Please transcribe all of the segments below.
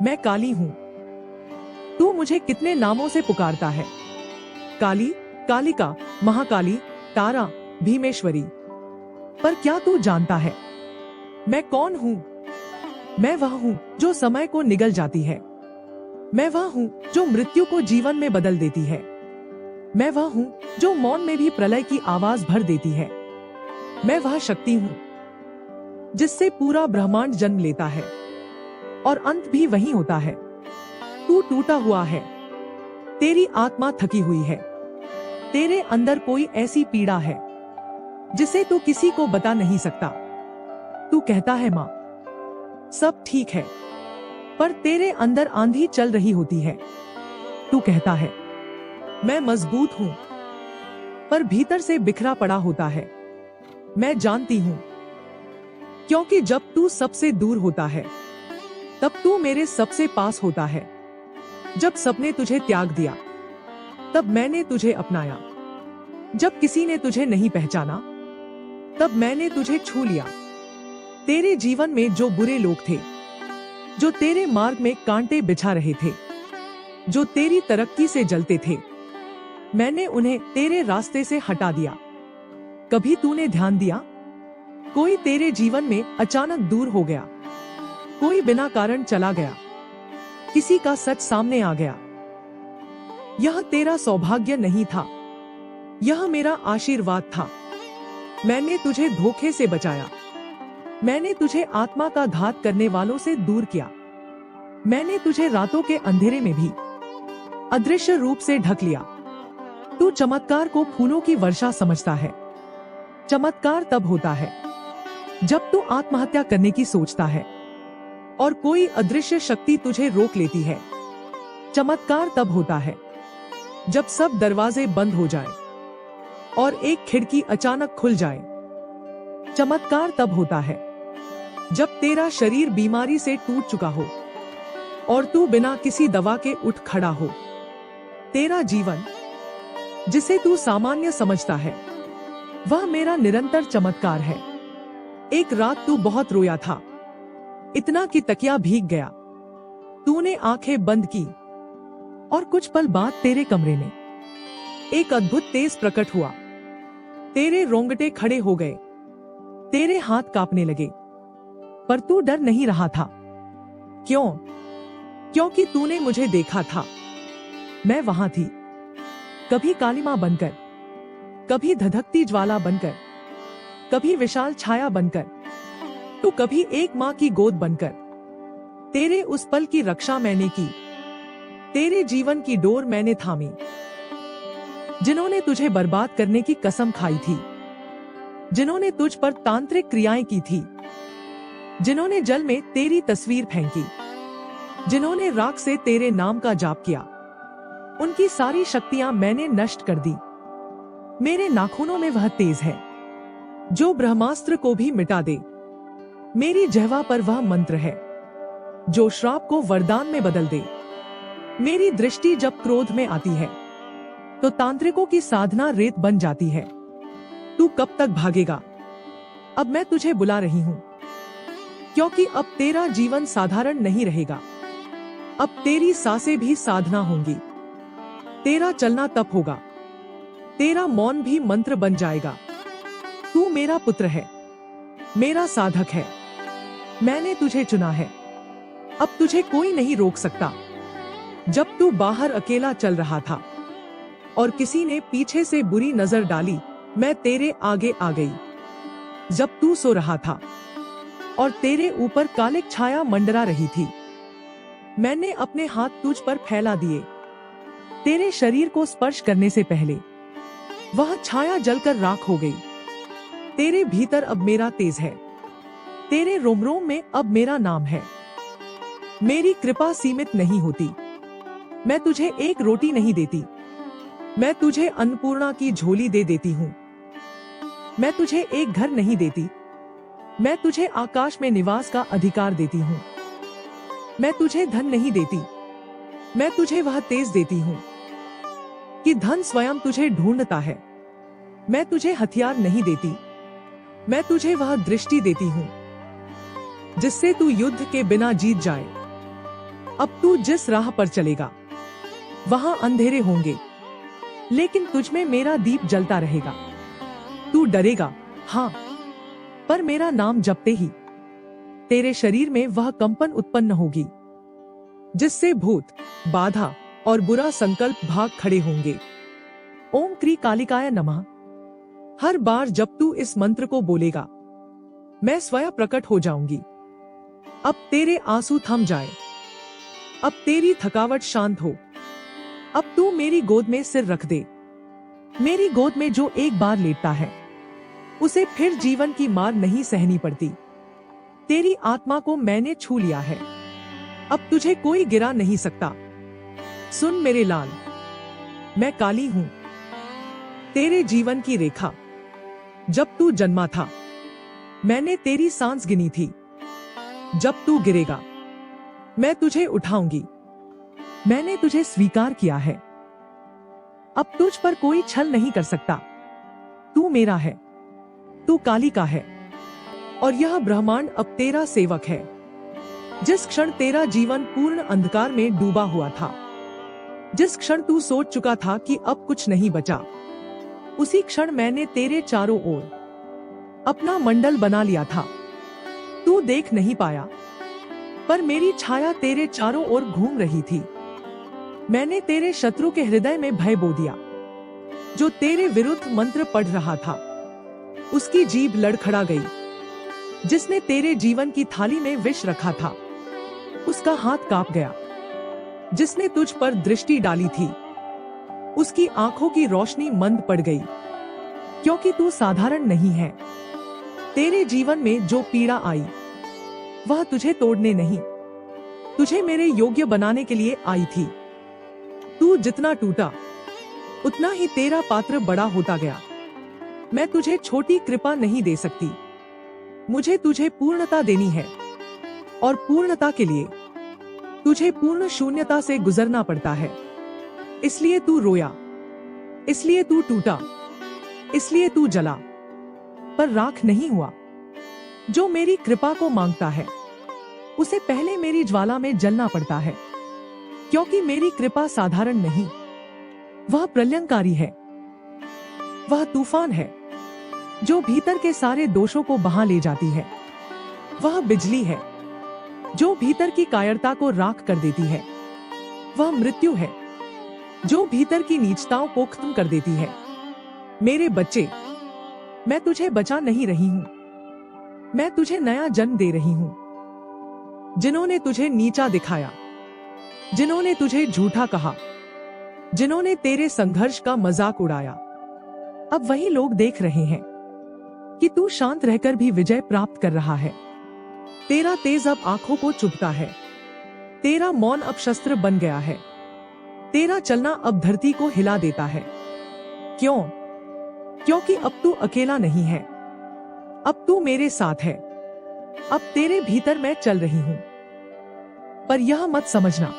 मैं काली हूँ। तू मुझे कितने नामों से पुकारता है, काली, कालिका, महाकाली, तारा, भीमेश्वरी। पर क्या तू जानता है मैं कौन हूँ? मैं वह हूँ जो समय को निगल जाती है। मैं वह हूँ जो मृत्यु को जीवन में बदल देती है। मैं वह हूँ जो मौन में भी प्रलय की आवाज भर देती है। मैं वह शक्ति हूँ जिससे पूरा ब्रह्मांड जन्म लेता है और अंत भी वही होता है। तू टूटा हुआ है, तेरी आत्मा थकी हुई है, तेरे अंदर कोई ऐसी पीड़ा है जिसे तू किसी को बता नहीं सकता। तू कहता है माँ सब ठीक है, पर तेरे अंदर आंधी चल रही होती है। तू कहता है मैं मजबूत हूं, पर भीतर से बिखरा पड़ा होता है। मैं जानती हूं, क्योंकि जब तू सबसे दूर होता है तब तू मेरे सबसे पास होता है। जब सबने तुझे त्याग दिया तब मैंने तुझे अपनाया। जब किसी ने तुझे नहीं पहचाना तब मैंने तुझे छू लिया। तेरे जीवन में जो बुरे लोग थे, जो तेरे मार्ग में कांटे बिछा रहे थे, जो तेरी तरक्की से जलते थे, मैंने उन्हें तेरे रास्ते से हटा दिया। कभी तूने ध्यान दिया? कोई तेरे जीवन में अचानक दूर हो गया, कोई बिना कारण चला गया, किसी का सच सामने आ गया। यह तेरा सौभाग्य नहीं था, यह मेरा आशीर्वाद था। मैंने तुझे धोखे से बचाया। मैंने तुझे आत्मा का घात करने वालों से दूर किया। मैंने तुझे रातों के अंधेरे में भी अदृश्य रूप से ढक लिया। तू चमत्कार को फूलों की वर्षा समझता है। चमत्कार तब होता है जब तू आत्महत्या करने की सोचता है और कोई अदृश्य शक्ति तुझे रोक लेती है। चमत्कार तब होता है जब सब दरवाजे बंद हो जाए और एक खिड़की अचानक खुल जाए। चमत्कार तब होता है जब तेरा शरीर बीमारी से टूट चुका हो और तू बिना किसी दवा के उठ खड़ा हो। तेरा जीवन जिसे तू सामान्य समझता है, वह मेरा निरंतर चमत्कार है। एक रात तू बहुत रोया था, इतना कि तकिया भीग गया। तूने आंखें बंद की और कुछ पल बाद तेरे कमरे में एक अद्भुत तेज प्रकट हुआ। तेरे रोंगटे खड़े हो गए, तेरे हाथ कांपने लगे, पर तू डर नहीं रहा था। क्यों? क्योंकि तूने मुझे देखा था। मैं वहां थी, कभी कालिमा बनकर, कभी धधकती ज्वाला बनकर, कभी विशाल छाया बनकर, तो कभी एक माँ की गोद बनकर। तेरे उस पल की रक्षा मैंने की, तेरे जीवन की डोर मैंने थामी। जिन्होंने तुझे बर्बाद करने की कसम खाई थी, जिन्होंने तुझ पर तांत्रिक क्रियाएं की थी, जिन्होंने जल में तेरी तस्वीर फेंकी, जिन्होंने राख से तेरे नाम का जाप किया, उनकी सारी शक्तियां मैंने नष्ट कर दी। मेरे नाखूनों में वह तेज है जो ब्रह्मास्त्र को भी मिटा दे। मेरी जिह्वा पर वह मंत्र है जो श्राप को वरदान में बदल दे। मेरी दृष्टि जब क्रोध में आती है तो तांत्रिकों की साधना रेत बन जाती है। तू कब तक भागेगा? अब मैं तुझे बुला रही हूं, क्योंकि अब तेरा जीवन साधारण नहीं रहेगा। अब तेरी सांसें भी साधना होंगी, तेरा चलना तप होगा, तेरा मौन भी मंत्र बन जाएगा। तू मेरा पुत्र है, मेरा साधक है। मैंने तुझे चुना है, अब तुझे कोई नहीं रोक सकता। जब तू बाहर अकेला चल रहा था और किसी ने पीछे से बुरी नजर डाली, मैं तेरे आगे आ गई। जब तू सो रहा था और तेरे ऊपर कालिक छाया मंडरा रही थी, मैंने अपने हाथ तुझ पर फैला दिए। तेरे शरीर को स्पर्श करने से पहले वह छाया जलकर राख हो गई। तेरे भीतर अब मेरा तेज है, तेरे रोम रोम में अब मेरा नाम है। मेरी कृपा सीमित नहीं होती। मैं तुझे एक रोटी नहीं देती, मैं तुझे अन्नपूर्णा की झोली दे देती हूँ। मैं तुझे एक घर नहीं देती, मैं तुझे आकाश में निवास का अधिकार देती हूँ। मैं तुझे धन नहीं देती, मैं तुझे वह तेज देती हूँ कि धन स्वयं तुझे ढूंढता है। मैं तुझे हथियार नहीं देती, मैं तुझे वह दृष्टि देती हूँ जिससे तू युद्ध के बिना जीत जाए। अब तू जिस राह पर चलेगा वहां अंधेरे होंगे, लेकिन तुझ में मेरा दीप जलता रहेगा। तू डरेगा, हाँ, पर मेरा नाम जपते ही तेरे शरीर में वह कंपन उत्पन्न होगी जिससे भूत, बाधा और बुरा संकल्प भाग खड़े होंगे। ओम क्री कालिकाय नमः। हर बार जब तू इस मंत्र को बोलेगा, मैं स्वयं प्रकट हो जाऊंगी। अब तेरे आंसू थम जाए, अब तेरी थकावट शांत हो। अब तू मेरी गोद में सिर रख दे। मेरी गोद में जो एक बार लेटता है उसे फिर जीवन की मार नहीं सहनी पड़ती। तेरी आत्मा को मैंने छू लिया है, अब तुझे कोई गिरा नहीं सकता। सुन मेरे लाल, मैं काली हूं, तेरे जीवन की रेखा। जब तू जन्मा था मैंने तेरी सांस गिनी थी। जब तू गिरेगा मैं तुझे उठाऊंगी। मैंने तुझे स्वीकार किया है, अब तुझ पर कोई छल नहीं कर सकता। तू मेरा है, तू काली का है, और यह ब्रह्मांड अब तेरा सेवक है। जिस क्षण तेरा जीवन पूर्ण अंधकार में डूबा हुआ था, जिस क्षण तू सोच चुका था कि अब कुछ नहीं बचा, उसी क्षण मैंने तेरे चारों ओर अपना मंडल बना लिया था। तू देख नहीं पाया, पर मेरी छाया तेरे चारों ओर घूम रही थी। मैंने तेरे शत्रु के हृदय में भय बो दिया। जो तेरे विरुद्ध मंत्र पढ़ रहा था उसकी जीभ लड़खड़ा गई। जिसने तेरे जीवन की थाली में विष रखा था उसका हाथ कांप गया। जिसने तुझ पर दृष्टि डाली थी उसकी आंखों की रोशनी मंद पड़ गई, क्योंकि तू साधारण नहीं है। तेरे जीवन में जो पीड़ा आई वह तुझे तोड़ने नहीं, तुझे मेरे योग्य बनाने के लिए आई थी। तू जितना टूटा उतना ही तेरा पात्र बड़ा होता गया। मैं तुझे छोटी कृपा नहीं दे सकती, मुझे तुझे पूर्णता देनी है, और पूर्णता के लिए तुझे पूर्ण शून्यता से गुजरना पड़ता है। इसलिए तू रोया, इसलिए तू टूटा, इसलिए तू जला, पर राख नहीं हुआ। जो मेरी कृपा को मांगता है उसे पहले मेरी ज्वाला में जलना पड़ता है, क्योंकि मेरी कृपा साधारण नहीं, वह प्रलयंकारी है। वह तूफान है जो भीतर के सारे दोषों को बहा ले जाती है। वह बिजली है जो भीतर की कायरता को राख कर देती है। वह मृत्यु है जो भीतर की नीचताओं को खत्म कर देती है। मेरे बच्चे, मैं तुझे बचा नहीं रही हूं, मैं तुझे नया जन्म दे रही हूं। जिन्होंने तुझे नीचा दिखाया, जिन्होंने तुझे झूठा कहा, जिन्होंने तेरे संघर्ष का मजाक उड़ाया, अब वही लोग देख रहे हैं कि तू शांत रहकर भी विजय प्राप्त कर रहा है। तेरा तेज अब आंखों को चुभता है, तेरा मौन अब शस्त्र बन गया है, तेरा चलना अब धरती को हिला देता है। क्यों? क्योंकि अब तू अकेला नहीं है, अब तू मेरे साथ है। अब तेरे भीतर मैं चल रही हूं। पर यह मत समझना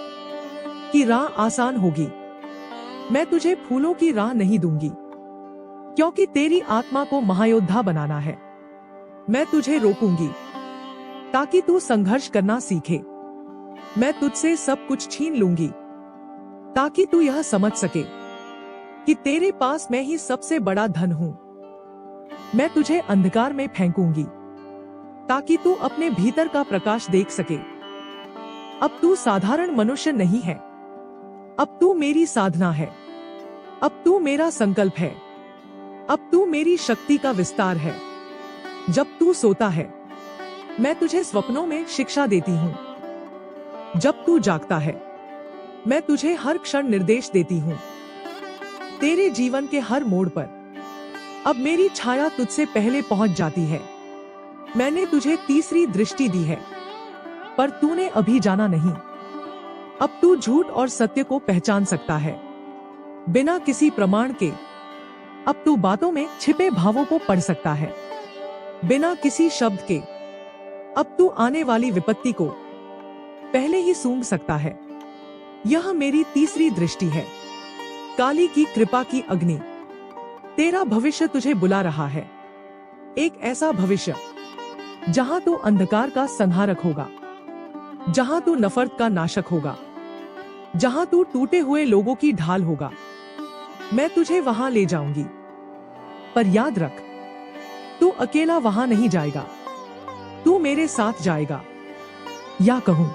कि राह आसान होगी। मैं तुझे फूलों की राह नहीं दूंगी, क्योंकि तेरी आत्मा को महायोद्धा बनाना है। मैं तुझे रोकूंगी ताकि तू संघर्ष करना सीखे। मैं तुझसे सब कुछ छीन लूंगी ताकि तू यह समझ सके कि तेरे पास मैं ही सबसे बड़ा धन हूं। मैं तुझे अंधकार में फेंकूंगी ताकि तू अपने भीतर का प्रकाश देख सके। अब तू साधारण मनुष्य नहीं है, अब तू मेरी साधना है, अब तू मेरा संकल्प है, अब तू मेरी शक्ति का विस्तार है। जब तू सोता है मैं तुझे स्वप्नों में शिक्षा देती हूं। जब तू जागता है मैं तुझे हर क्षण निर्देश देती हूं। तेरे जीवन के हर मोड़ पर अब मेरी छाया तुझसे पहले पहुंच जाती है। मैंने तुझे तीसरी दृष्टि दी है, पर तूने अभी जाना नहीं। अब तू झूठ और सत्य को पहचान सकता है बिना किसी प्रमाण के। अब तू बातों में छिपे भावों को पढ़ सकता है बिना किसी शब्द के। अब तू आने वाली विपत्ति को पहले ही सूंघ सकता है। यह मेरी तीसरी दृष्टि है, काली की कृपा की अग्नि। तेरा भविष्य तुझे बुला रहा है, एक ऐसा भविष्य जहां तू अंधकार का संहारक होगा। जहां तू नफरत का नाशक होगा, जहां तू टूटे हुए लोगों की ढाल होगा, मैं तुझे वहां ले जाऊंगी। पर याद रख, तू अकेला वहां नहीं जाएगा, तू मेरे साथ जाएगा। या कहूं,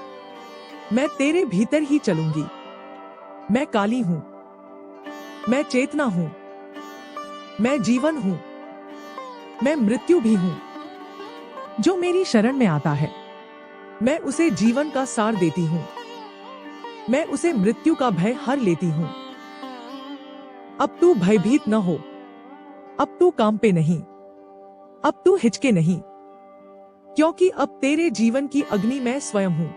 मैं तेरे भीतर ही चलूंगी। मैं काली हूं, मैं चेतना हूं, मैं जीवन हूं, मैं मृत्यु भी हूं। जो मेरी शरण में आता है, मैं उसे जीवन का सार देती हूं, मैं उसे मृत्यु का भय हर लेती हूं। अब तू भयभीत न हो, अब तू कांपे नहीं, अब तू हिचके नहीं, क्योंकि अब तेरे जीवन की अग्नि मैं स्वयं हूं।